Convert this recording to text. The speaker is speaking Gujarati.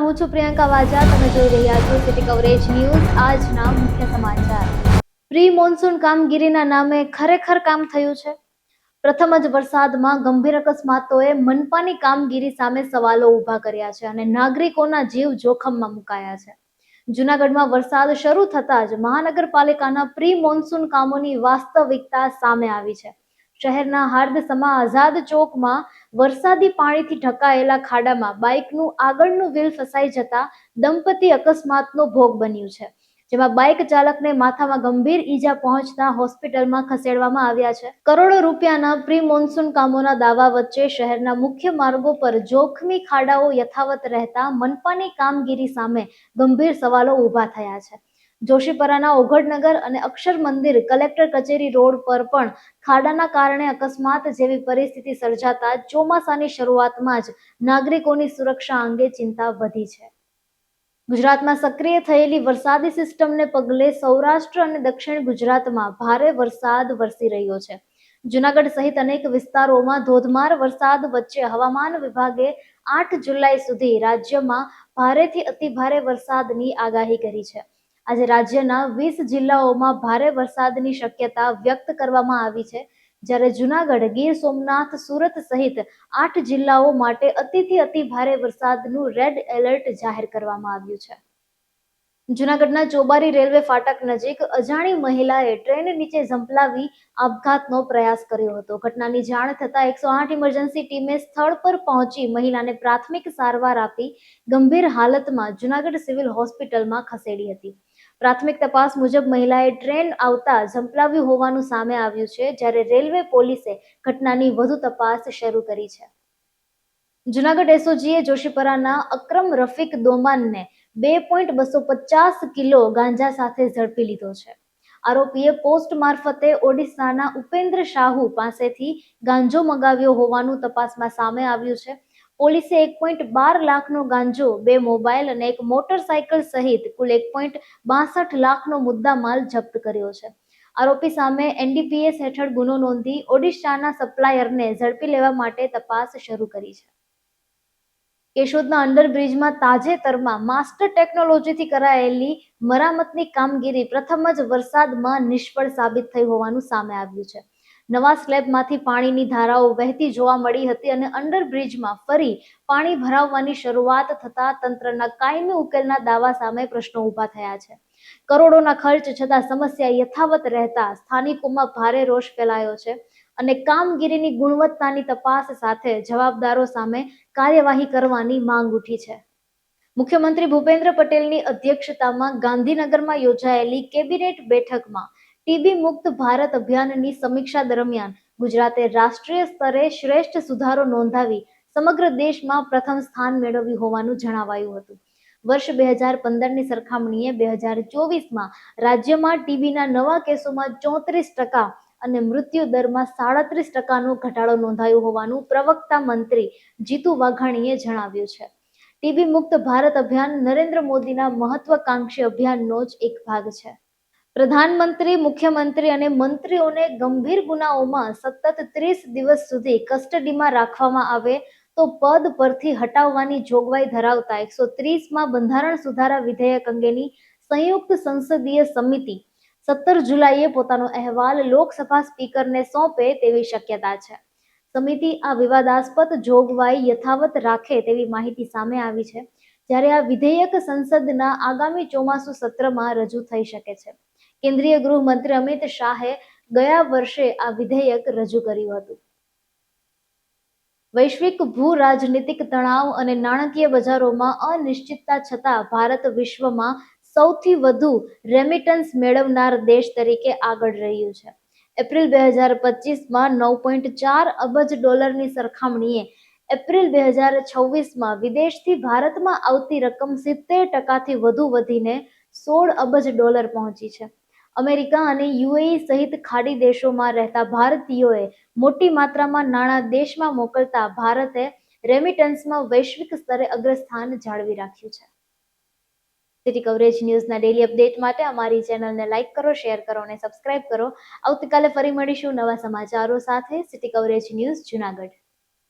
હું છું પ્રિયંકા વાજા. તમે જોઈ રહ્યા છો સિટી કવરેજ ન્યૂઝ. આજના મુખ્ય સમાચાર. પ્રી મોન્સૂન કામગીરીના નામે ખરેખર કામ થયું છે? પ્રથમ જ વરસાદમાં ગંભીર અકસ્માતોએ મનપાની કામગીરી સામે સવાલો ઊભા કર્યા છે અને નાગરિકોના જીવ જોખમમાં મુકાયા છે. જૂનાગઢમાં વરસાદ શરૂ થતાં જ મહાનગરપાલિકાના પ્રી મોન્સૂન કામોની વાસ્તવિકતા સામે આવી છે. શહેરના હાર્દસમા આઝાદ ચોકમાં વરસાદી પાણીથી ઢંકાયેલા ખાડામાં બાઇકનું આગળનું વ્હીલ ફસાઈ જતા દંપતી અકસ્માતનો ભોગ બન્યું છે, જેમાં બાઇક ચાલકને માથામાં ગંભીર ઈજા પહોંચતા હોસ્પિટલમાં ખસેડવામાં આવ્યા છે. કરોડો રૂપિયાના પ્રી મોન્સૂન કામોના દાવા વચ્ચે શહેરના મુખ્ય માર્ગો પર જોખમી ખાડાઓ યથાવત રહેતા મનપાની કામગીરી સામે ગંભીર સવાલો ઊભા થયા છે. જોશીપરાના ઓઘડનગર અને અક્ષર મંદિર કલેક્ટર કચેરી રોડ પર પણ ખાડાના કારણે અકસ્માત જેવી પરિસ્થિતિ સર્જાતા ચોમાસાની શરૂઆતમાં જ નાગરિકોની સુરક્ષા અંગે ચિંતા વધી છે. ગુજરાતમાં સક્રિય થયેલી વરસાદી સિસ્ટમને પગલે સૌરાષ્ટ્ર અને દક્ષિણ ગુજરાતમાં ભારે વરસાદ વરસી રહ્યો છે. જૂનાગઢ સહિત અનેક વિસ્તારોમાં ધોધમાર વરસાદ વચ્ચે હવામાન વિભાગે 8 જુલાઈ સુધી રાજ્યમાં ભારેથી અતિભારે વરસાદની આગાહી કરી છે. આજે રાજ્યના 20 જિલ્લાઓમાં ભારે વરસાદની શક્યતા વ્યક્ત કરવામાં આવી છે, જ્યારે જૂનાગઢ, ગીર સોમનાથ, સુરત સહિત 8 જિલ્લાઓ માટે અતિથી અતિભારે વરસાદનું રેડ એલર્ટ જાહેર કરવામાં આવ્યું છે. જૂનાગઢના ચોબારી રેલવે ફાટક નજીક અજાણી મહિલાએ ટ્રેન નીચે ઝંપલાવી આપઘાતનો પ્રયાસ કર્યો હતો. ઘટનાની જાણ થતાં 108 ઇમરજન્સી ટીમે સ્થળ પર પહોંચી મહિલાને પ્રાથમિક સારવાર આપી ગંભીર હાલતમાં જૂનાગઢ સિવિલ હોસ્પિટલમાં ખસેડી હતી. પ્રાથમિક તપાસ મુજબ મહિલાએ ટ્રેન આવતા ઝંપલાવ્યું હોવાનું સામે આવ્યું છે, જ્યારે રેલવે પોલીસે ઘટનાની વધુ તપાસ શરૂ કરી છે. જૂનાગઢ એસઓજીએ જોશીપરાના અકરમ રફીક દોમાનને 2.250 કિલો ગાંજા સાથે ઝડપી લીધો છે. આરોપીએ પોસ્ટ મારફતે ઓડિશાના ઉપેન્દ્ર શાહુ પાસેથી ગાંજો મંગાવ્યો હોવાનું તપાસમાં સામે આવ્યું છે. પોલીસે 1.12 લાખનો ગાંજો, 2 મોબાઈલ અને 1 મોટરસાયકલ સહિત કુલ 1.62 લાખનો મુદ્દામાલ જપ્ત કર્યો છે. આરોપી સામે એનડીપીએસ હેઠળ ગુનો નોંધી ઓડિશાના સપ્લાયરને ઝડપી લેવા માટે તપાસ શરૂ કરી છે. કેશોદના અંડરબ્રિજમાં તાજેતરમાં માસ્ટર ટેકનોલોજીથી કરાયેલી મરામતની કામગીરી પ્રથમ જ વરસાદમાં નિષ્ફળ સાબિત થઈ હોવાનું સામે આવ્યું છે. નવા સ્લેબમાંથી પાણીની ધારાઓ વહેતી જોવા મળી હતી અને અંડરબ્રિજમાં ફરી પાણી ભરાવવાની શરૂઆત થતા તંત્રના કાયમી ઉકેલના દાવા સામે પ્રશ્નો ઊભા થયા છે. કરોડોના ખર્ચ છતાં સમસ્યા યથાવત રહેતા સ્થાનિકોમાં ભારે રોષ ફેલાયો છે અને કામગીરીની ગુણવત્તાની તપાસ સાથે જવાબદારો સામે કાર્યવાહી કરવાની માંગ ઉઠી છે. મુખ્યમંત્રી ભૂપેન્દ્ર પટેલની અધ્યક્ષતામાં ગાંધીનગરમાં યોજાયેલી કેબિનેટ બેઠકમાં ટીબી મુક્ત ભારત અભિયાનની સમીક્ષા દરમિયાન ગુજરાતે રાષ્ટ્રીય સ્તરે શ્રેષ્ઠ સુધારો નોંધાવી સમગ્ર દેશમાં પ્રથમ સ્થાન મેળવ્યું હોવાનું જણાવાયું હતું. વર્ષ 2015ની સરખામણીએ 2024માં રાજ્યમાં ટીબીના નવા કેસોમાં 34% અને મૃત્યુ દરમાં 37%નો ઘટાડો નોંધાયો હોવાનું પ્રવક્તા મંત્રી જીતુ વાઘાણીએ જણાવ્યું છે. ટીબી મુક્ત ભારત અભિયાન નરેન્દ્ર મોદીના મહત્વાકાંક્ષી અભિયાનનો જ એક ભાગ છે. પ્રધાનમંત્રી, મુખ્યમંત્રી અને મંત્રીઓને ગંભીર ગુનાઓમાં સતત 30 દિવસ સુધી કસ્ટડીમાં રાખવામાં આવે તો પદ પરથી હટાવવાની જોગવાઈ ધરાવતા 130માં બંધારણ સુધારા વિધેયક અંગેની સંયુક્ત સંસદીય સમિતિ 17 જુલાઈએ પોતાનો અહેવાલ લોકસભા સ્પીકરને સોંપે તેવી શક્યતા છે. સમિતિ આ વિવાદાસ્પદ જોગવાઈ યથાવત રાખે તેવી માહિતી સામે આવી છે, જ્યારે આ વિધેયક સંસદના આગામી ચોમાસુ સત્રમાં રજૂ થઈ શકે છે. કેન્દ્રીય ગૃહમંત્રી અમિત શાહે ગયા વર્ષે આ વિધેયક રજૂ કર્યું હતું. વૈશ્વિક ભૂ રાજનીતિક તણાવ અને નાણાકીય બજારોમાં અનિશ્ચિતતા છતાં ભારત વિશ્વમાં સૌથી વધુ રેમિટન્સ મેળવનાર દેશ તરીકે આગળ રહ્યું છે. એપ્રિલ 2025માં $9.4 અબજની સરખામણીએ એપ્રિલ 2026માં વિદેશથી ભારતમાં આવતી રકમ 70%થી વધુ વધીને $16 અબજ પહોંચી છે. અમેરિકા અને યુએઈ સહિત ખાડી દેશોમાં રહેતા ભારતીયોએ મોટી માત્રામાં નાણાં દેશમાં મોકલતા ભારતે રેમિટન્સમાં વૈશ્વિક સ્તરે અગ્રસ્થાન જાળવી રાખ્યું છે. સિટી કવરેજ ન્યૂઝના ડેલી અપડેટ માટે અમારી ચેનલને લાઇક કરો, શેર કરો અને સબસ્ક્રાઇબ કરો. આવતીકાલે ફરી મળીશું નવા સમાચારો સાથે. City coverage news, Junagadh.